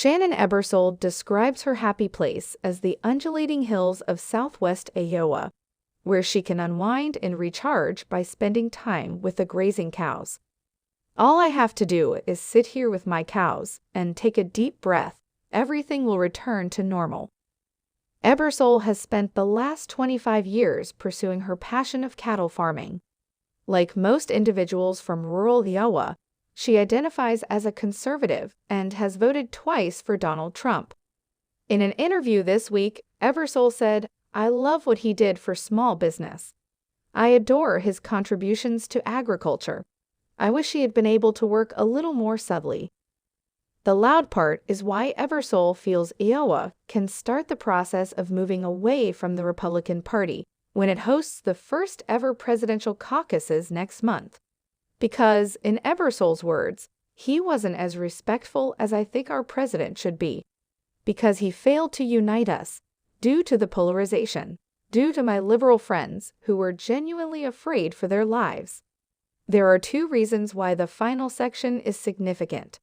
Shannon Ebersole describes her happy place as the undulating hills of southwest Iowa, where she can unwind and recharge by spending time with the grazing cows. "All I have to do is sit here with my cows and take a deep breath. Everything will return to normal." Ebersole has spent the last 25 years pursuing her passion of cattle farming. Like most individuals from rural Iowa, she identifies as a conservative and has voted twice for Donald Trump. In an interview this week, Ebersole said, "I love what he did for small business. I adore his contributions to agriculture. I wish he had been able to work a little more subtly." The loud part is why Ebersole feels Iowa can start the process of moving away from the Republican Party when it hosts the first ever presidential caucuses next month. Because, in Ebersole's words, he wasn't as respectful as I think our president should be. Because he failed to unite us, due to the polarization, due to my liberal friends who were genuinely afraid for their lives. There are two reasons why the final section is significant.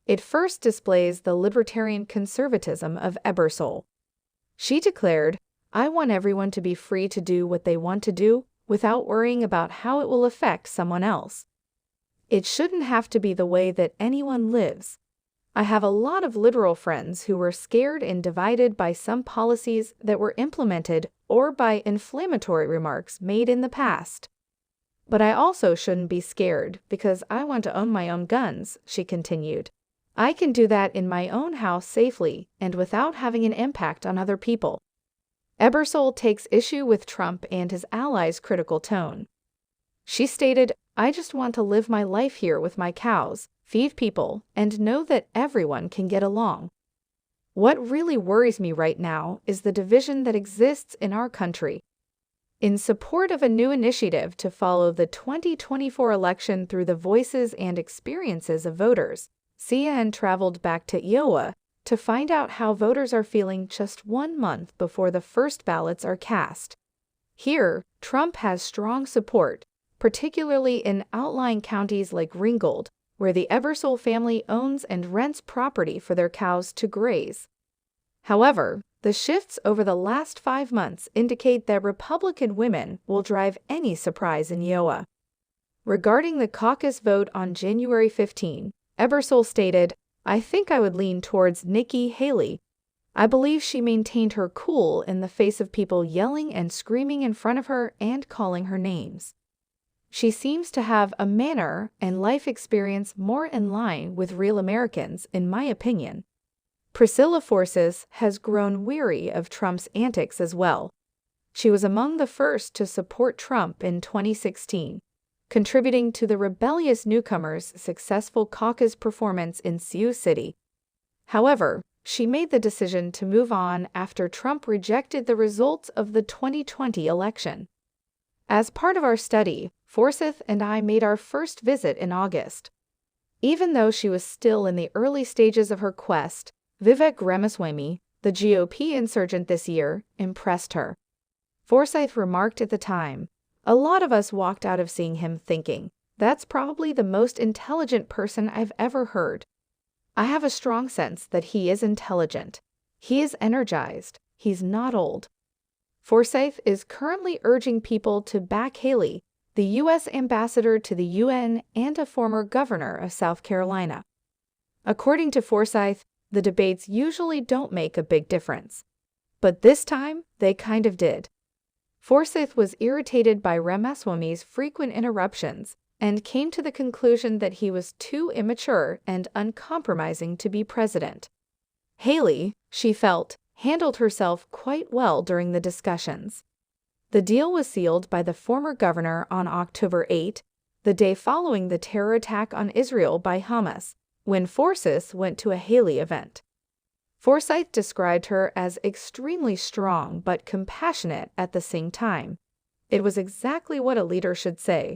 It first displays the libertarian conservatism of Ebersole. She declared, "I want everyone to be free to do what they want to do without worrying about how it will affect someone else. It shouldn't have to be the way that anyone lives." I have a lot of liberal friends who were scared and divided by some policies that were implemented or by inflammatory remarks made in the past. But I also shouldn't be scared because I want to own my own guns, she continued. I can do that in my own house safely and without having an impact on other people. Ebersole takes issue with Trump and his allies' critical tone. She stated, "I just want to live my life here with my cows, feed people, and know that everyone can get along. What really worries me right now is the division that exists in our country." In support of a new initiative to follow the 2024 election through the voices and experiences of voters, CNN traveled back to Iowa to find out how voters are feeling just 1 month before the first ballots are cast. Here, Trump has strong support, particularly in outlying counties like Ringgold, where the Ebersole family owns and rents property for their cows to graze. However, the shifts over the last 5 months indicate that Republican women will drive any surprise in Iowa. Regarding the caucus vote on January 15, Ebersole stated, "I think I would lean towards Nikki Haley. I believe she maintained her cool in the face of people yelling and screaming in front of her and calling her names. She seems to have a manner and life experience more in line with real Americans, in my opinion." Priscilla Forsyth has grown weary of Trump's antics as well. She was among the first to support Trump in 2016, contributing to the rebellious newcomer's successful caucus performance in Sioux City. However, she made the decision to move on after Trump rejected the results of the 2020 election. As part of our study, Forsyth and I made our first visit in August. Even though she was still in the early stages of her quest, Vivek Ramaswamy, the GOP insurgent this year, impressed her. Forsyth remarked at the time, "A lot of us walked out of seeing him thinking, that's probably the most intelligent person I've ever heard. I have a strong sense that he is intelligent. He is energized. He's not old." Forsyth is currently urging people to back Haley, the U.S. ambassador to the UN and a former governor of South Carolina. According to Forsyth, the debates usually don't make a big difference. But this time, they kind of did. Forsyth was irritated by Ramaswamy's frequent interruptions and came to the conclusion that he was too immature and uncompromising to be president. Haley, she felt, handled herself quite well during the discussions. The deal was sealed by the former governor on October 8, the day following the terror attack on Israel by Hamas, when Forsyth went to a Haley event. Forsyth described her as extremely strong but compassionate at the same time. It was exactly what a leader should say.